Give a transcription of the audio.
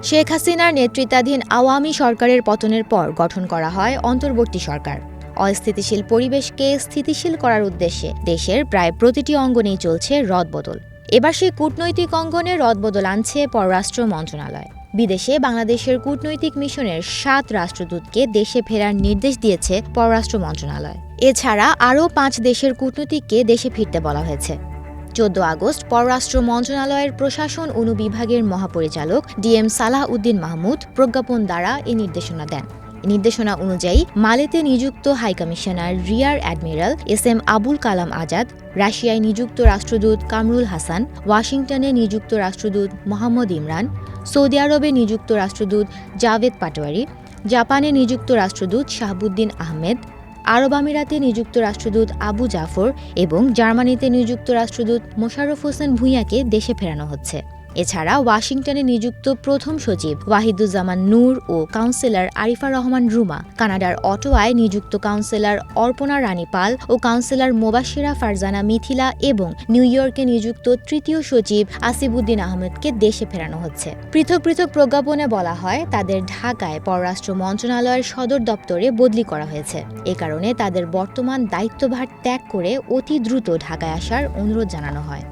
শেখ হাসিনার নেতৃত্বাধীন আওয়ামী সরকারের পতনের পর গঠন করা হয় অন্তর্বর্তী সরকার। অস্থিতিশীল পরিবেশকে স্থিতিশীল করার উদ্দেশ্যে দেশের প্রায় প্রতিটি অঙ্গনেই চলছে রদবদল। এবার সেই কূটনৈতিক অঙ্গনে রদবদল আনছে পররাষ্ট্র মন্ত্রণালয়। বিদেশে বাংলাদেশের কূটনৈতিক মিশনের ৭ রাষ্ট্রদূতকে দেশে ফেরার নির্দেশ দিয়েছে পররাষ্ট্র মন্ত্রণালয়। এছাড়া আরও ৫ দেশের কূটনীতিককে দেশে ফিরতে বলা হয়েছে। ১৪ আগস্ট পররাষ্ট্র মন্ত্রণালয়ের প্রশাসন অনুবিভাগের মহাপরিচালক ডিএম সালাহ উদ্দিন মাহমুদ প্রজ্ঞাপন দ্বারা এই নির্দেশনা দেন। নির্দেশনা অনুযায়ী মালেতে নিযুক্ত high commissioner rear admiral S M. Abul Kalam Azad, রাশিয়ায় নিযুক্ত রাষ্ট্রদূত কামরুল হাসান, ওয়াশিংটনে নিযুক্ত রাষ্ট্রদূত মোহাম্মদ ইমরান, সৌদি আরবে নিযুক্ত রাষ্ট্রদূত জাভেদ পাটোয়ারি, জাপানে নিযুক্ত রাষ্ট্রদূত শাহাবুদ্দিন আহমেদ, আরব আমিরাতে নিযুক্ত রাষ্ট্রদূত আবু জাফর এবং জার্মানিতে নিযুক্ত রাষ্ট্রদূত মোশাররফ হোসেন ভূঁইয়াকে দেশে ফেরানো হচ্ছে। এছাড়া ওয়াশিংটনে নিযুক্ত প্রথম সচিব ওয়াহিদুজ্জামান নূর ও কাউন্সিলর আরিফা রহমান রুমা, কানাডার অটোয়ায় নিযুক্ত কাউন্সিলর অর্পণা রানী পাল ও কাউন্সিলর মোবাশ্বেরা ফারজানা মিথিলা এবং নিউ ইয়র্কে নিযুক্ত তৃতীয় সচিব আসিফউদ্দিন আহমেদকে দেশে ফেরানো হচ্ছে। পৃথক পৃথক প্রজ্ঞাপনে বলা হয় তাদের ঢাকায় পররাষ্ট্র মন্ত্রণালয়ের সদর দপ্তরে বদলি করা হয়েছে। এ কারণে তাদের বর্তমান দায়িত্বভার ত্যাগ করে অতি দ্রুত ঢাকায় আসার অনুরোধ জানানো হয়।